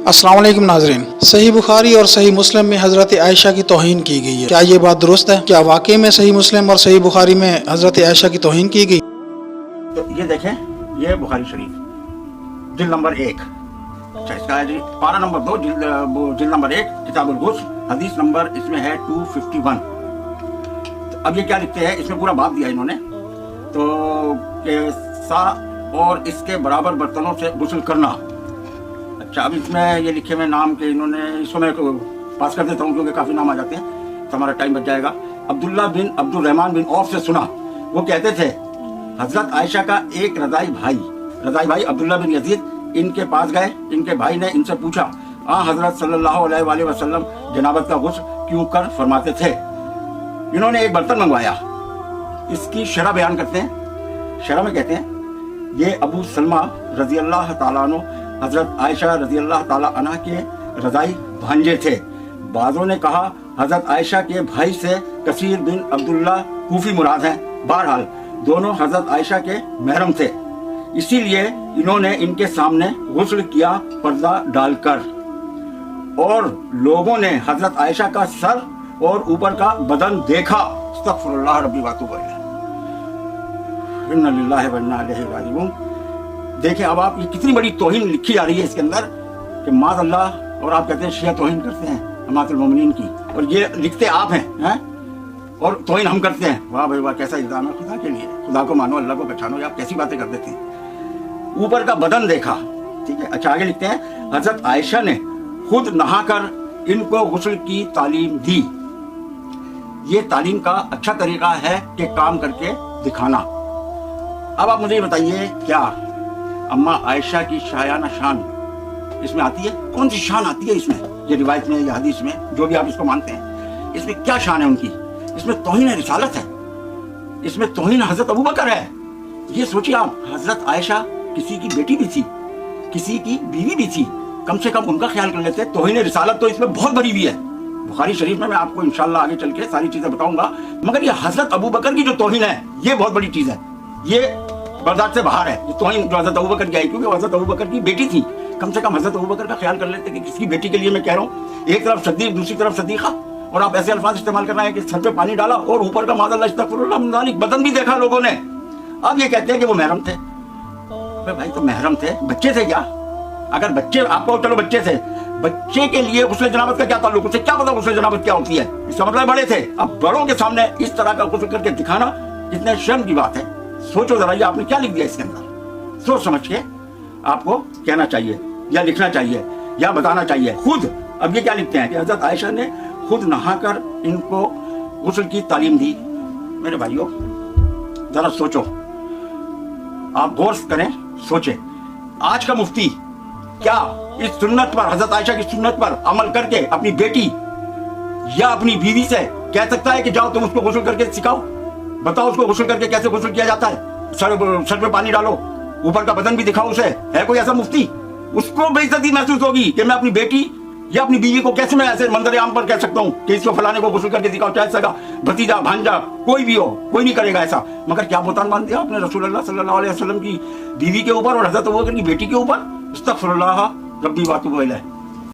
अस्सलाम वालेकुम नाज़रीन, सही बुखारी और सही मुस्लिम में हज़रत आयशा की तौहीन की गई है। क्या ये बात दुरुस्त है? क्या वाकई में सही मुस्लिम और सही बुखारी में हज़रत आयशा की तौहीन की गई? तो ये देखें, ये बुखारी शरीफ जिल्द नंबर 1, अच्छा इसका है जी पारा नंबर 2, जिल्द नंबर 1, किताबुल गुस्ल, हदीस नंबर इसमें है 251। तो अब ये क्या लिखते हैं, इसमें पूरा बाब दिया इन्होंने, तो कि सा और इसके बराबर बर्तनों से गुस्ल करना। अच्छा, अब इसमें ये लिखे हुए नाम के इन्होंने, इसको मैं पास कर देता हूँ क्योंकि काफ़ी नाम आ जाते हैं तो हमारा टाइम बच जाएगा। अब्दुल्ला बिन अब्दुल रहमान बिन औफ से सुना, वो कहते थे हजरत आयशा का एक रज़ाई भाई अब्दुल्ला बिन यजीद इनके पास गए। इनके भाई ने इनसे पूछा, हजरत सल्लल्लाहु अलैहि वसल्लम जनाबत का गुस्ल क्यों कर फरमाते थे। इन्होंने एक बर्तन मंगवाया, इसकी शरह बयान करते हैं। शरह में कहते हैं ये अबू सलमा रजी अल्लाह ताला अन्हु हजरत आयशा रजी अल्लाह ताला अन्हा के रज़ाई भांजे थे। बाज़ों ने कहा हजरत आयशा के भाई से कसीर बिन अब्दुल्ला कूफी मुराद है। बहरहाल दोनों हजरत आयशा के महरम थे, इसीलिए इन्होंने इनके सामने गुस्ल किया पर्दा डालकर, और लोगों ने हजरत आयशा का सर और ऊपर का बदन देखा। अस्तगफिरुल्लाह रब्बी व अतूबु इलैह, इन्ना लिल्लाहि व इन्ना इलैहि राजिऊन। देखें अब आप, ये कितनी बड़ी तौहीन लिखी जा रही है इसके अंदर कि माज़अल्लाह, और आप कहते हैं शिया तौहीन करते हैं अम्मातुल मोमिनीन की, और ये लिखते आप हैं और तौहीन हम करते हैं। वाह भाई वाह, कैसा इल्ज़ाम है खुदा के लिए। खुदा को मानो, अल्लाह को पहचानो, आप कैसी बातें कर देते हैं। ऊपर का बदन देखा, ठीक है। अच्छा आगे लिखते हैं हजरत आयशा ने खुद नहाकर इनको गुस्ल की तालीम दी। ये तालीम का अच्छा तरीका है कि काम करके दिखाना। अब आप मुझे बताइए, क्या अम्मा आयशा की शायाना शान इसमें आती है? कौन सी शान आती है इसमें, ये रिवायत में या हदीस में, जो भी आप इसको मानते हैं, इसमें क्या शान है उनकी? इसमें तौहीन रिसालत है, इसमें तौहीन हजरत अबू बकर है। ये सोचिए आप, हजरत आयशा किसी की बेटी भी थी, किसी की बीवी भी थी, कम से कम उनका ख्याल कर लेते। तौहीन रिसालत तो इसमें बहुत बड़ी भी है। बुखारी शरीफ में मैं आपको इंशाल्लाह आगे चल के सारी चीजें बताऊंगा, मगर ये हजरत अबू बकर की जो तौहीन है ये बहुत बड़ी चीज है, ये बर्दाश्त से बाहर है। ये तौहीन जो हजरत अबू बकर की आई, क्योंकि हजरत अबू बकर की बेटी थी, कम से कम हजरत अबू बकर का ख्याल कर लेते कि किसकी बेटी के लिए मैं कह रहा हूँ। एक तरफ सद्दीक, दूसरी तरफ सदीका, और आप ऐसे अल्फाज इस्तेमाल करना है कि सर पे पानी डाला और ऊपर का माज़अल्लाह अस्तगफिरुल्लाह मिन ज़ालिक बदन भी देखा लोगों ने। अब ये कहते हैं कि वो महरम थे। भाई तो महरम थे, बच्चे थे क्या? अगर बच्चे, आपको चलो बच्चे थे, बच्चे के लिए गुस्ल जनाबत का क्या ताल्लुक, उसे क्या पता गुस्ल जनाबत क्या होती है? इसका मतलब बड़े थे। अब बड़ों के सामने इस तरह का गुस्ल करके दिखाना कितने शर्म की बात है। सोचो जरा, ये आपने क्या लिख दिया इसके अंदर। सोच समझ के आपको कहना चाहिए या लिखना चाहिए या बताना चाहिए खुद। अब ये क्या लिखते हैं कि हजरत आयशा ने खुद नहाकर इनको गुस्ल की तालीम दी। मेरे भाइयों जरा सोचो, आप गौर करें, सोचें, आज का मुफ्ती क्या इस सुन्नत पर, हजरत आयशा की सुन्नत पर अमल करके अपनी बेटी या अपनी बीवी से कह सकता है कि जाओ तुम उसको गुस्ल करके सिखाओ, बताओ उसको गुस्ल करके कैसे गुस्ल किया जाता है, सर पे पानी डालो, ऊपर का बदन भी दिखाओ उसे? है कोई ऐसा मुफ्ती? उसको बेइज्जती महसूस होगी कि मैं अपनी बेटी या अपनी बीवी को कैसे मैं ऐसे मंजर आम पर कह सकता हूँ कि इसको फलाने को गुस्ल करके दिखाओ, चाहे सगा भतीजा भांजा कोई भी हो, कोई नहीं करेगा ऐसा। मगर क्या बोतान बांध दिया आपने रसूलुल्लाह सल्लल्लाहु अलैहि वसल्लम की बीवी के ऊपर और हजरत अबू बकर की बेटी के ऊपर। अस्तगफिरुल्लाह रब्बी व अतूबु इलैह।